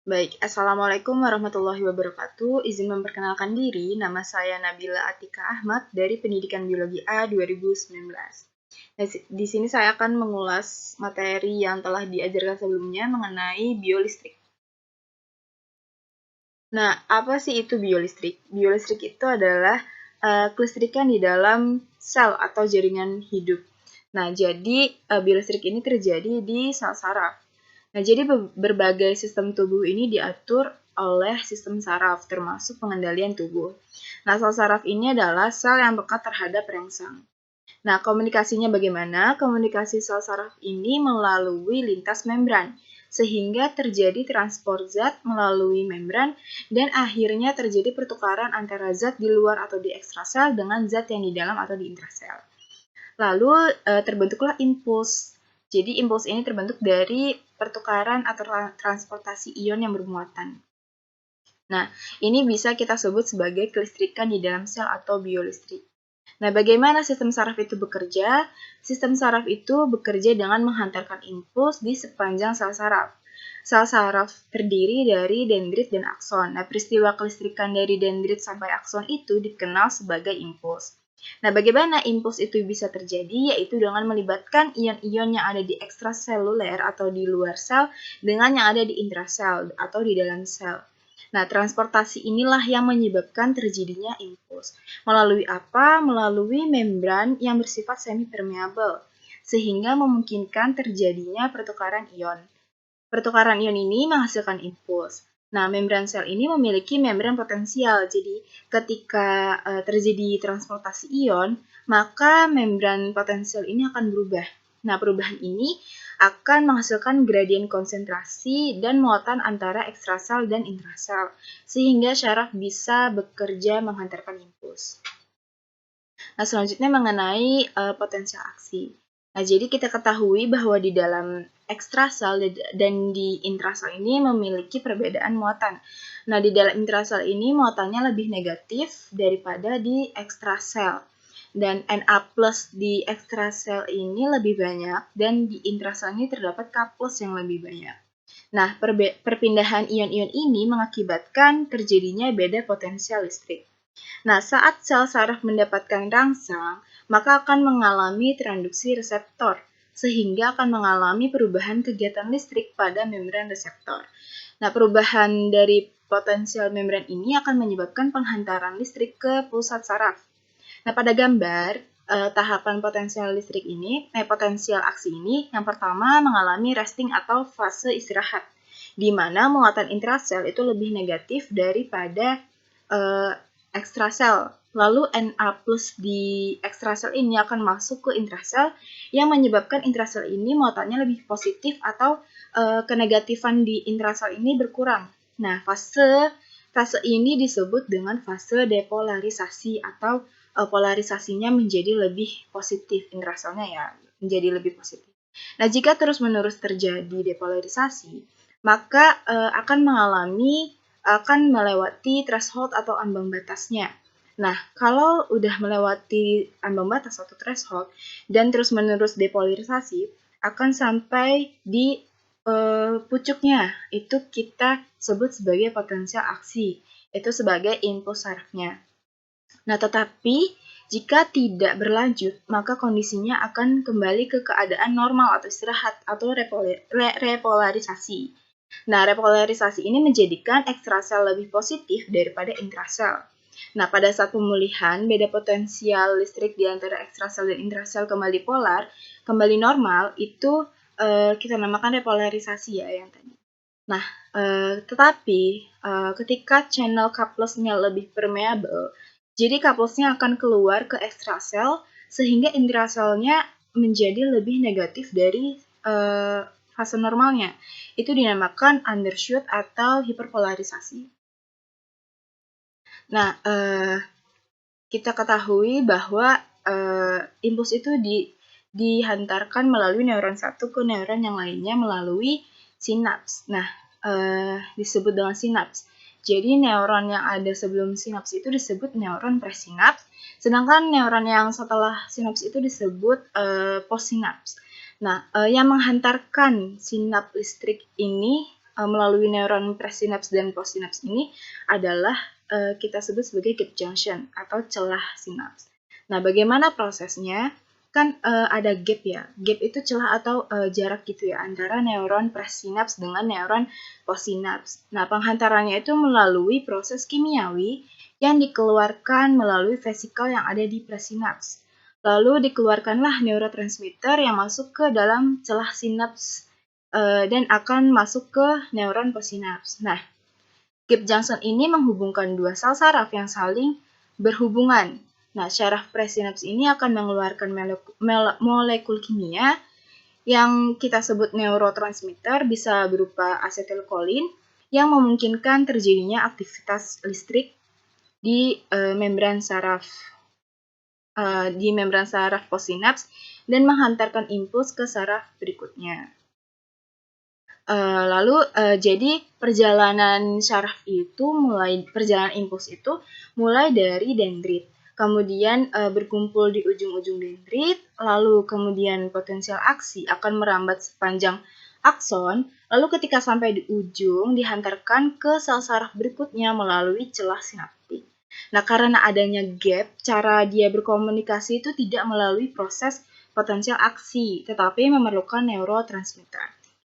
Baik, Assalamualaikum warahmatullahi wabarakatuh. Izin memperkenalkan diri, nama saya Nabila Atika Ahmad dari Pendidikan Biologi A 2019. Nah, di sini saya akan mengulas materi yang telah diajarkan sebelumnya mengenai biolistrik. Nah, apa sih itu biolistrik? Biolistrik itu adalah kelistrikan di dalam sel atau jaringan hidup. Nah, jadi biolistrik ini terjadi di sel saraf. Nah, jadi berbagai sistem tubuh ini diatur oleh sistem saraf, termasuk pengendalian tubuh. Nah, sel saraf ini adalah sel yang pekat terhadap rangsang. Nah, komunikasinya bagaimana? Komunikasi sel saraf ini melalui lintas membran, sehingga terjadi transport zat melalui membran dan akhirnya terjadi pertukaran antara zat di luar atau di ekstrasel dengan zat yang di dalam atau di intrasel. Lalu terbentuklah impuls. Jadi impuls ini terbentuk dari pertukaran atau transportasi ion yang bermuatan. Nah, ini bisa kita sebut sebagai kelistrikan di dalam sel atau biolistrik. Nah, bagaimana sistem saraf itu bekerja? Sistem saraf itu bekerja dengan menghantarkan impuls di sepanjang sel saraf. Sel saraf terdiri dari dendrit dan akson. Nah, peristiwa kelistrikan dari dendrit sampai akson itu dikenal sebagai impuls. Nah, bagaimana impuls itu bisa terjadi? Yaitu dengan melibatkan ion-ion yang ada di ekstraseluler atau di luar sel dengan yang ada di intrasel atau di dalam sel. Nah, transportasi inilah yang menyebabkan terjadinya impuls. Melalui apa? Melalui membran yang bersifat semi-permeabel, sehingga memungkinkan terjadinya pertukaran ion. Pertukaran ion ini menghasilkan impuls. Nah, membran sel ini memiliki membran potensial. Jadi, ketika terjadi transportasi ion, maka membran potensial ini akan berubah. Nah, perubahan ini akan menghasilkan gradien konsentrasi dan muatan antara ekstrasel dan intrasel, sehingga syaraf bisa bekerja menghantarkan impuls. Nah, selanjutnya mengenai potensial aksi. Nah, jadi kita ketahui bahwa di dalam ekstrasel dan di intrasel ini memiliki perbedaan muatan. Nah, di dalam intrasel ini muatannya lebih negatif daripada di ekstrasel. Dan Na plus di ekstrasel ini lebih banyak dan di intrasel ini terdapat K plus yang lebih banyak. Nah, perpindahan ion-ion ini mengakibatkan terjadinya beda potensial listrik. Nah, saat sel saraf mendapatkan rangsang, maka akan mengalami tranduksi reseptor, sehingga akan mengalami perubahan kegiatan listrik pada membran reseptor. Nah, perubahan dari potensial membran ini akan menyebabkan penghantaran listrik ke pusat saraf. Nah, pada gambar, tahapan potensial listrik ini, potensial aksi ini, yang pertama mengalami resting atau fase istirahat, di mana muatan intrasel itu lebih negatif daripada ekstrasel. Lalu Na plus di ekstrasel ini akan masuk ke intrasel yang menyebabkan intrasel ini muatannya lebih positif atau kenegatifan di intrasel ini berkurang. Nah, fase ini disebut dengan fase depolarisasi atau polarisasinya menjadi lebih positif, intraselnya ya menjadi lebih positif. Nah, jika terus-menerus terjadi depolarisasi, maka akan melewati threshold atau ambang batasnya. Nah, kalau udah melewati ambang batas atau threshold dan terus-menerus depolarisasi, akan sampai di pucuknya. Itu kita sebut sebagai potensial aksi. Itu sebagai impuls sarafnya. Nah, tetapi jika tidak berlanjut, maka kondisinya akan kembali ke keadaan normal atau istirahat atau repolarisasi. Nah, repolarisasi ini menjadikan ekstrasel lebih positif daripada intrasel. Nah, pada saat pemulihan, beda potensial listrik di antara ekstrasel dan intrasel kembali polar, kembali normal, itu kita namakan repolarisasi ya yang tadi. Nah, tetapi ketika channel couplesnya lebih permeable, jadi couplesnya akan keluar ke ekstrasel sehingga intraselnya menjadi lebih negatif dari fase normalnya. Itu dinamakan undershoot atau hiperpolarisasi. Nah, kita ketahui bahwa impuls itu dihantarkan melalui neuron satu ke neuron yang lainnya melalui sinaps. Nah, disebut dengan sinaps. Jadi neuron yang ada sebelum sinaps itu disebut neuron presinaps, sedangkan neuron yang setelah sinaps itu disebut postsinaps. Nah, yang menghantarkan sinap listrik ini melalui neuron presinaps dan postsinaps ini adalah kita sebut sebagai gap junction atau celah sinaps. Nah, bagaimana prosesnya? Kan ada gap ya. Gap itu celah atau jarak gitu ya antara neuron presinaps dengan neuron postsinaps. Nah, penghantarannya itu melalui proses kimiawi yang dikeluarkan melalui vesikel yang ada di presinaps. Lalu dikeluarkanlah neurotransmitter yang masuk ke dalam celah sinaps dan akan masuk ke neuron postsinaps. Nah, gap junction ini menghubungkan dua sel saraf yang saling berhubungan. Nah, syaraf presinaps ini akan mengeluarkan molekul kimia yang kita sebut neurotransmitter, bisa berupa asetilkolin yang memungkinkan terjadinya aktivitas listrik di membran saraf postsinaps dan menghantarkan impuls ke saraf berikutnya. Jadi perjalanan impuls itu mulai dari dendrit, kemudian berkumpul di ujung-ujung dendrit, lalu kemudian potensial aksi akan merambat sepanjang akson, lalu ketika sampai di ujung dihantarkan ke sel saraf berikutnya melalui celah sinaptik. Nah, karena adanya gap, cara dia berkomunikasi itu tidak melalui proses potensial aksi, tetapi memerlukan neurotransmitter.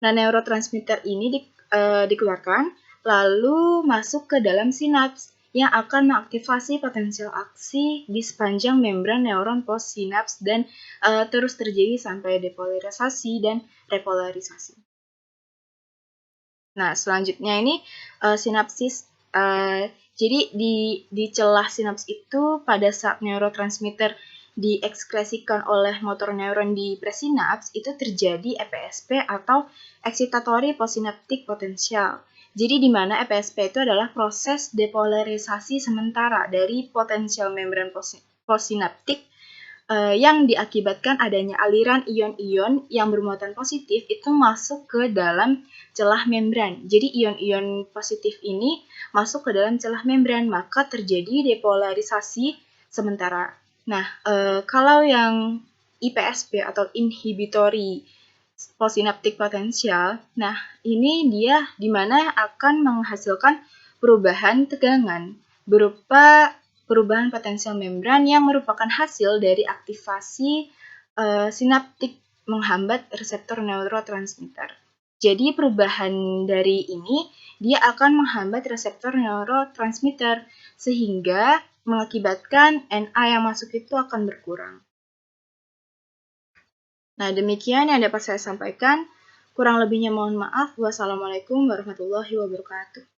Nah, neurotransmitter ini dikeluarkan, lalu masuk ke dalam sinaps yang akan mengaktifasi potensial aksi di sepanjang membran neuron postsinaps dan terus terjadi sampai depolarisasi dan repolarisasi. Nah, selanjutnya ini sinapsis. Jadi di celah sinaps itu pada saat neurotransmitter diekskresikan oleh motor neuron di presinaps itu terjadi EPSP atau excitatory postsynaptic potential. Jadi di mana EPSP itu adalah proses depolarisasi sementara dari potensial membran postsynaptic yang diakibatkan adanya aliran ion-ion yang bermuatan positif itu masuk ke dalam celah membran. Jadi ion-ion positif ini masuk ke dalam celah membran, maka terjadi depolarisasi sementara. Nah, kalau yang IPSP atau inhibitory postsynaptic potential, nah ini dia di mana akan menghasilkan perubahan tegangan berupa perubahan potensial membran yang merupakan hasil dari aktivasi sinaptik menghambat reseptor neurotransmitter. Jadi perubahan dari ini dia akan menghambat reseptor neurotransmitter sehingga mengakibatkan NA yang masuk itu akan berkurang. Nah, demikian yang dapat saya sampaikan. Kurang lebihnya mohon maaf. Wassalamualaikum warahmatullahi wabarakatuh.